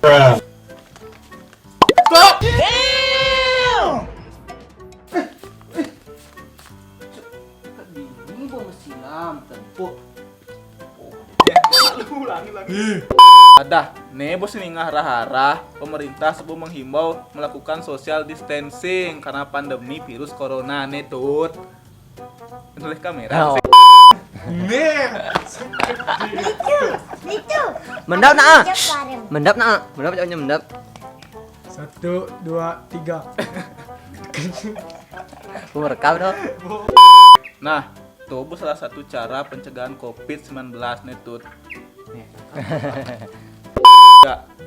Stop! Ini bom silam tempuk. Ada, nih bos ini ngarah-arah pemerintah sebelum menghimbau melakukan social distancing karena pandemi virus corona nih tut. Menulis kamera. Nih. Itu. Mendap nak. Cepat. Mendap nak. Mendap jauhnya mendap. 1, 2, 3. Merekam dong. Nah, tubuh salah satu cara pencegahan COVID-19 nih tut.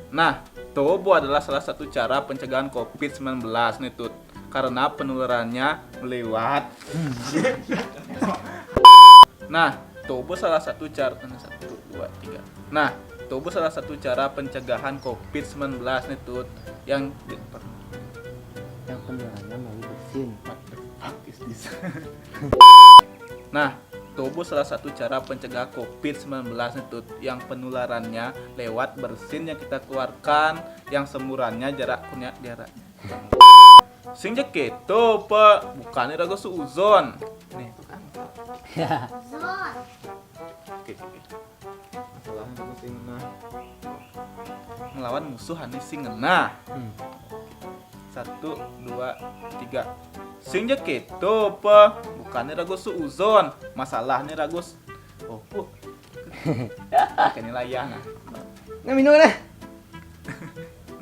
Nah, tobo adalah salah satu cara pencegahan COVID-19 nih tut, karena penularannya melewat. Nah, tobo salah satu cara 1, 2, 3. Nah, tobo salah satu cara pencegahan COVID-19 nih tut yang penularannya melalui bersin. What the fuck is this? Nah, tobo salah satu cara pencegah COVID-19 itu yang penularannya lewat bersin yang kita keluarkan, yang semurannya jaraknya jarak. Sing keto pe bukannya ragu suuzon. Nih, bukan. Zon. Oke. Masalah sing melawan musuh ane sing ngena. 1, 2, 3. Sing keto pe bukannya ragu suuzon, masalahnya ragu opo. Kayaknya layangan. Nggak minum deh.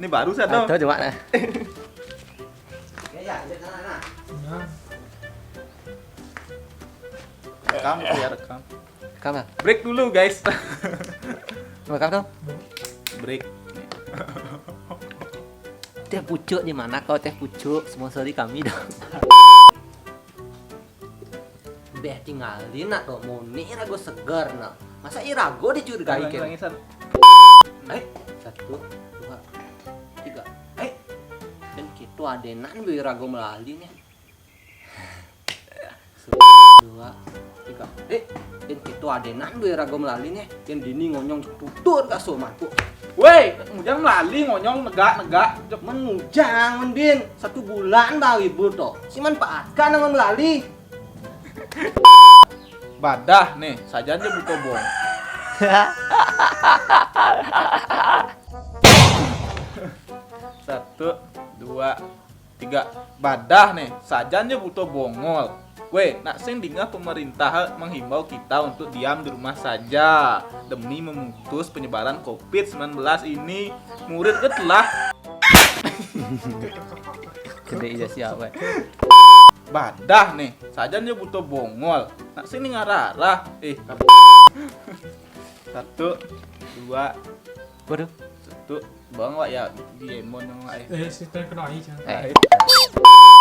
Ini baru satu. Tahu coba nah. Nah, Rekam ya rekam. Rekam lah. Break dulu guys. Rekam dong. Break. Teh pucuk di mana kau teh pucuk? Sponsori kami dong. Beh tinggalin nak tuh moni rago segar nak. Masa irago dicurigai kan? Ngisan. 1, 2, 3. Dan gitu adenan bi rago melalin ya. 2, 3. Dan gitu adenan bi rago melalin ya. Yang dini ngonyong tutur ka somanku. Woi, ngujang lali ngonyong negak. Mengujang men bin 1 bulan dah ibu toh. Si manfaatkan dengan melalui. Badah nih, saja aja butuh bong. Satu, 2, 3. Badah nih, saja aja butuh bongol. Weh, nak sing dengar pemerintah menghimbau kita untuk diam di rumah saja demi memutus penyebaran COVID-19 ini. Murid telah Gede aja siapa? badah nih, saja aja butuh bongol. Nak sini ngarah-arah. 1, 2, Waduh. 1. Bang wak ya diemon yang wak. sister kena aja.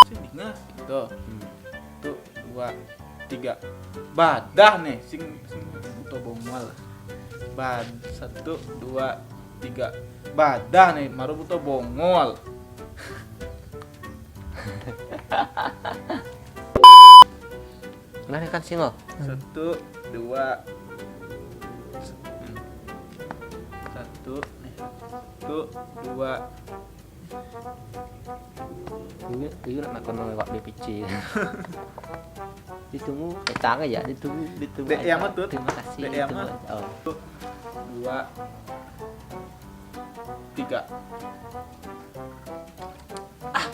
Sini ngah gitu. 1, 2, 3. Badah nih, sing butuh bongol. 1, 2, 3. Badah nih, maru butuh bongol. Nah kan singo. 1, 2, 1, 2. Itu nak kono lewat BPC. Ditunggu, petang aja, ditunggu. Dek yang mah tut. Terima kasih. Dek yang ditunggu mah. aja. Oh. 2, 3.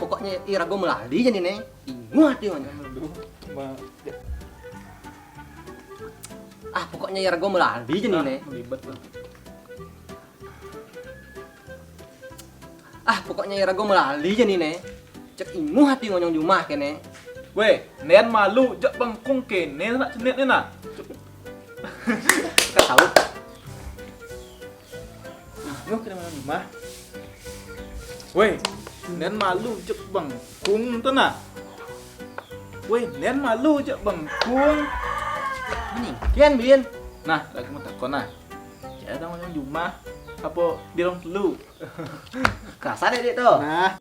Pokoknya irago melali jadi nih. Ingat dia. Pokoknya irago melali jadi nih. Libet tuh. Pokoknya irago melali jadi nih. Cek ingu hati ngonyong jumah kene. Weh, nen malu jak bengkung kene nak cenit ni nak. Kita tahu. Nuh kena mana ni mah. Weh, nen malu jak bengkung tu nak. Weh, nen malu jak bengkung. Ini kian bin. Nah, lagi mau takon nah. Jadi ada orang jumah apa di ruang lu. Kasar deh tuh. Nah,